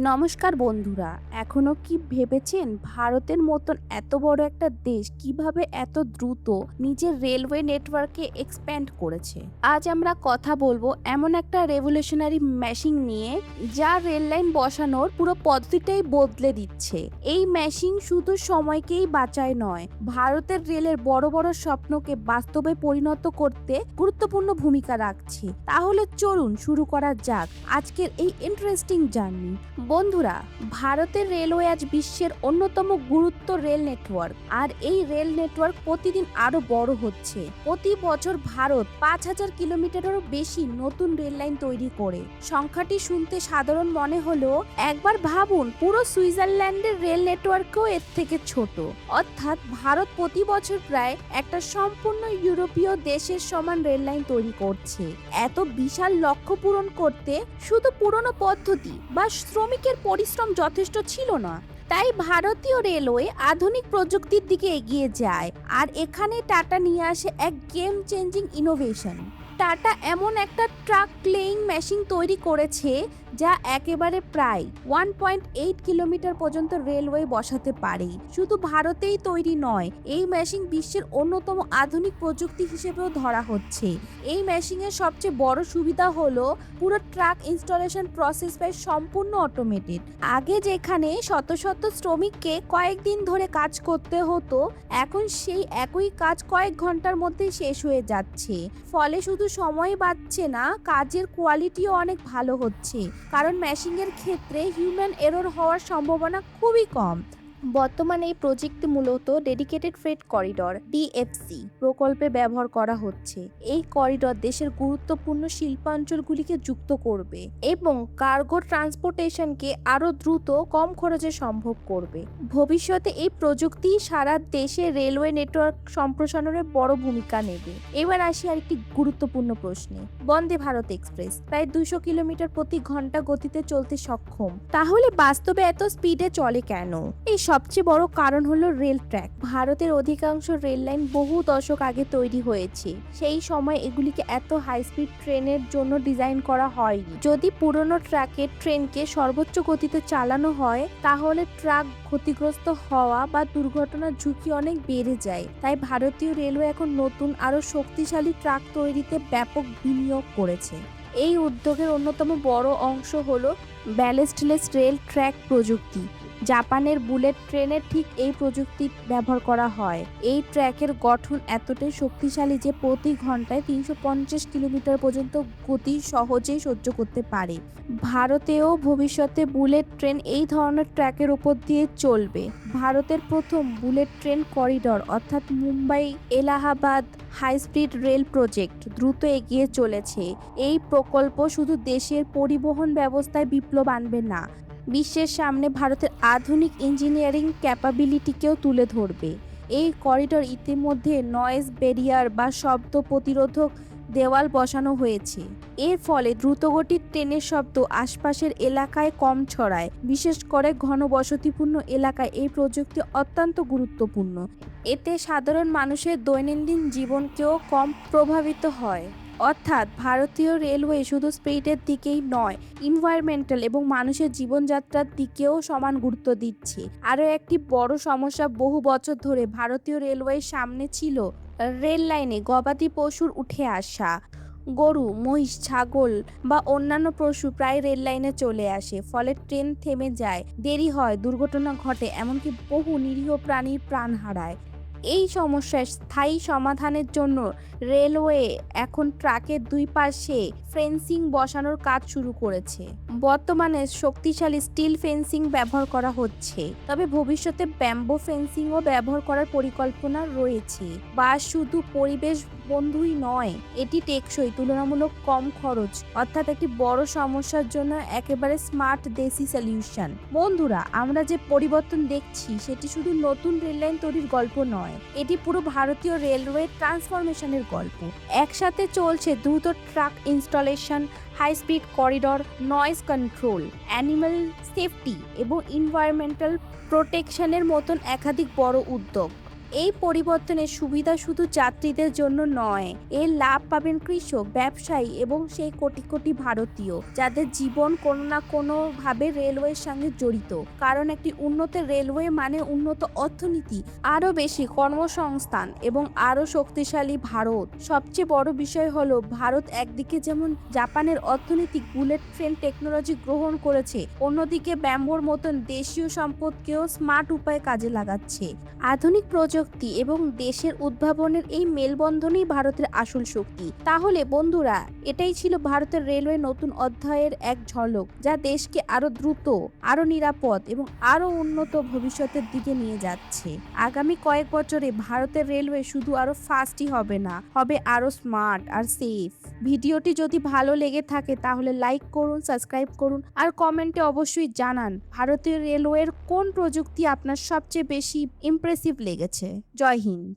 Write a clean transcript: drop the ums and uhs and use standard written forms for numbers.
নমস্কার বন্ধুরা, এখনো কি ভেবেছেন ভারতের মতন এত বড় একটা দেশ কিভাবে এত দ্রুত নিজের রেলওয়ে নেটওয়ার্কে এক্সপ্যান্ড করেছে? আজ আমরা কথা বলবো এমন একটা রেভলিউশনারি মেশিন নিয়ে যা রেল লাইন বসানোর পুরো পদ্ধতিটাই বদলে দিচ্ছে। এই মেশিন শুধু সময়কেই বাঁচায় নয়, ভারতের রেলের বড় বড় স্বপ্নকে বাস্তবে পরিণত করতে গুরুত্বপূর্ণ ভূমিকা রাখছে। তাহলে চলুন শুরু করা যাক আজকের এই ইন্টারেস্টিং জার্নি। বন্ধুরা, ভারতের রেলওয়ে আজ বিশ্বের অন্যতম গুরুত্ব রেল নেটওয়ার্ক, আর এই রেল নেটওয়ার্ক প্রতিদিন আরো বড় হচ্ছে। প্রতি বছর ভারত 5,000 কিলোমিটারেরও বেশি নতুন রেল লাইন তৈরি করে। সংখ্যাটি শুনতে সাধারণ মনে হলেও একবার ভাবুন, পুরো সুইজারল্যান্ডের রেল নেটওয়ার্কও এর থেকে ছোট। অর্থাৎ ভারত প্রতি বছর প্রায় একটা সম্পূর্ণ ইউরোপীয় দেশের সমান রেল লাইন তৈরি করছে। এত বিশাল লক্ষ্য পূরণ করতে শুধু পুরনো পদ্ধতি বা শ্রমিকের পরিশ্রম যথেষ্ট ছিল না। তাই ভারতীয় রেলওয়ে আধুনিক প্রযুক্তির দিকে এগিয়ে যায়, আর এখানে টাটা নিয়ে আসে এক গেম চেঞ্জিং ইনোভেশন। টাটা এমন একটা ট্রাক লেইং মেশিন তৈরি করেছে যা একেবারে প্রায় 1.8 কিলোমিটার পর্যন্ত রেলওয়ে বসাতে পারে। শুধু ভারতেই তৈরি নয়, এই মেশিন বিশ্বের অন্যতম আধুনিক প্রযুক্তি হিসেবেও ধরা হচ্ছে। এই মেশিনের সবচেয়ে বড় সুবিধা হলো পুরো ট্রাক ইনস্টলেশন প্রসেস প্রায় সম্পূর্ণ অটোমেটেড। আগে যেখানে শত শত শ্রমিককে কয়েকদিন ধরে কাজ করতে হতো, এখন সেই একই কাজ কয়েক ঘন্টার মধ্যেই শেষ হয়ে যাচ্ছে। ফলে শুধু সময় বাঁচছে না, কাজের কোয়ালিটিও অনেক ভালো হচ্ছে, কারণ মেশিনের ক্ষেত্রে হিউম্যান এরর হওয়ার সম্ভাবনা খুবই কম। বর্তমানে এই প্রজেক্ট মূলত ডেডিকেটেড ফ্রেট করিডর ডিএফসি প্রকল্পে ব্যবহার করা হচ্ছে। এই করিডর দেশের গুরুত্বপূর্ণ শিল্পাঞ্চলগুলিকে যুক্ত করবে এবং কার্গো ট্রান্সপোর্টেশনকে আরও দ্রুত কম খরচে সম্ভব করবে। ভবিষ্যতে এই প্রযুক্তি সারা দেশে রেলওয়ে নেটওয়ার্ক সম্প্রসারণে বড় ভূমিকা নেবে। এবার আসি আরেকটি গুরুত্বপূর্ণ প্রশ্নে। বন্দে ভারত এক্সপ্রেস প্রায় 200 কিলোমিটার প্রতি ঘন্টা গতিতে চলতে সক্ষম, তাহলে বাস্তবে এত স্পিডে চলে কেন? এই সবচেয়ে বড় কারণ হলো রেল ট্র্যাক। ভারতের অধিকাংশ রেল লাইন বহু দশক আগে তৈরি হয়েছে। সেই সময় এগুলিকে এত হাই স্পিড ট্রেনের জন্য ডিজাইন করা হয়নি। যদি পুরনো ট্র্যাকের ট্রেনকে সর্বোচ্চ গতিতে চালানো হয়, তাহলে ট্রাক ক্ষতিগ্রস্ত হওয়া বা দুর্ঘটনার ঝুঁকি অনেক বেড়ে যায়। তাই ভারতীয় রেলওয়ে এখন নতুন আরও শক্তিশালী ট্রাক তৈরিতে ব্যাপক বিনিয়োগ করেছে। এই উদ্যোগের অন্যতম বড় অংশ হলো ব্যালেস্টলেস রেল ট্র্যাক প্রযুক্তি। জাপানের বুলেট ট্রেনের ঠিক এই প্রযুক্তি ব্যবহার করা হয়। এই ট্র্যাকের গঠন এতটাই শক্তিশালী যে প্রতি ঘন্টায় 350 কিলোমিটার পর্যন্ত গতি সহজেই সহ্য করতে পারে। ভারতেও ভবিষ্যতে বুলেট ট্রেন এই ধরনের ট্র্যাকের উপর দিয়ে চলবে। ভারতের প্রথম বুলেট ট্রেন করিডর অর্থাৎ Mumbai Allahabad high speed rail project দ্রুত এগিয়ে চলেছে। এই প্রকল্প শুধু দেশের পরিবহন ব্যবস্থায় বিপ্লব আনবে না, বিশ্বের সামনে ভারতের আধুনিক ইঞ্জিনিয়ারিং ক্যাপাবিলিটিকেও তুলে ধরবে। এই করিডর ইতিমধ্যে নয়েজ ব্যারিয়ার বা শব্দ প্রতিরোধক দেওয়াল বসানো হয়েছে। এর ফলে দ্রুতগতির ট্রেনের শব্দ আশপাশের এলাকায় কম ছড়ায়। বিশেষ করে ঘনবসতিপূর্ণ এলাকায় এই প্রযুক্তি অত্যন্ত গুরুত্বপূর্ণ। এতে সাধারণ মানুষের দৈনন্দিন জীবনকেও কম প্রভাবিত হয়। অর্থাৎ ভারতীয় রেলওয়ে শুধু স্পিডের দিকেই নয়, এনভায়রনমেন্টাল এবং মানুষের জীবনযাত্রার দিকেও সমান গুরুত্ব দিচ্ছে। আরও একটি বড় সমস্যা বহু বছর ধরে ভারতীয় রেলওয়ের সামনে ছিল রেল লাইনে গবাদি পশুর উঠে আসা। গরু, মহিষ, ছাগল বা অন্যান্য পশু প্রায় রেল লাইনে চলে আসে, ফলে ট্রেন থেমে যায়, দেরি হয়, দুর্ঘটনা ঘটে, এমনকি বহু নিরীহ প্রাণীর প্রাণ হারায়। এই সমস্যার স্থায়ী সমাধানের জন্য রেলওয়ে এখন ট্র্যাকের দুই পাশে ফেন্সিং বসানোর কাজ শুরু করেছে। বর্তমানে শক্তিশালী স্টিল ফেন্সিং ব্যবহার করা হচ্ছে, তবে ভবিষ্যতে ব্যাম্বো ফেন্সিংও ব্যবহার করার পরিকল্পনা রয়েছে। বা শুধু পরিবেশ বন্ধুই নয়, এটি টেকসই, তুলনামূলক কম খরচ, অর্থাৎ একটি বড় সমস্যার জন্য একেবারে স্মার্ট দেশি সলিউশন। বন্ধুরা, আমরা যে পরিবর্তন দেখছি সেটি শুধু নতুন রেললাইন তৈরির গল্প নয়, এটি পুরো ভারতীয় রেলওয়ে ট্রান্সফরমেশনের গল্প। একসাথে চলছে দ্রুত track installation, high speed corridor, noise control, animal safety এবং এনভায়রনমেন্টাল প্রোটেকশনের মতন একাধিক বড় উদ্যোগ। এই পরিবর্তনের সুবিধা শুধু যাত্রীদের জন্য নয়, এর লাভ পাবেন কৃষক, ব্যবসায়ী এবং সেই কোটি কোটি ভারতীয় যাদের জীবন কোনো না কোনো ভাবে রেলওয়ের সঙ্গে জড়িত। কারণ একটি উন্নত রেলওয়ে মানে উন্নত অর্থনীতি, আরো বেশি কর্মসংস্থান এবং আরো শক্তিশালী ভারত। সবচেয়ে বড় বিষয় হলো ভারত একদিকে যেমন জাপানের অর্থনৈতিক বুলেট ট্রেন টেকনোলজি গ্রহণ করেছে, অন্যদিকে ব্যাম্বোর মতন দেশীয় সম্পদকেও স্মার্ট উপায়ে কাজে লাগাচ্ছে। আধুনিক প্রযুক্তি এবং দেশের উদ্ভাবনের এই মেলবন্ধনই ভারতের আসল শক্তি। তাহলে বন্ধুরা, এটাই ছিল ভারতের রেলওয়ে নতুন অধ্যায়ের এক ঝলক, যা দেশকে আরো দ্রুত, আরো নিরাপদ এবং আরো উন্নত ভবিষ্যতের দিকে নিয়ে যাচ্ছে। আগামী কয়েক বছরে ভারতের রেলওয়ে শুধু আরো ফাস্টই হবে না, হবে আরো স্মার্ট আর সেফ। ভিডিওটি যদি ভালো লেগে থাকে তাহলে লাইক করুন, সাবস্ক্রাইব করুন আর কমেন্টে অবশ্যই জানান ভারতীয় রেলওয়ের কোন প্রযুক্তি আপনার সবচেয়ে বেশি ইমপ্রেসিভ লেগেছে। জয় হিন্দ।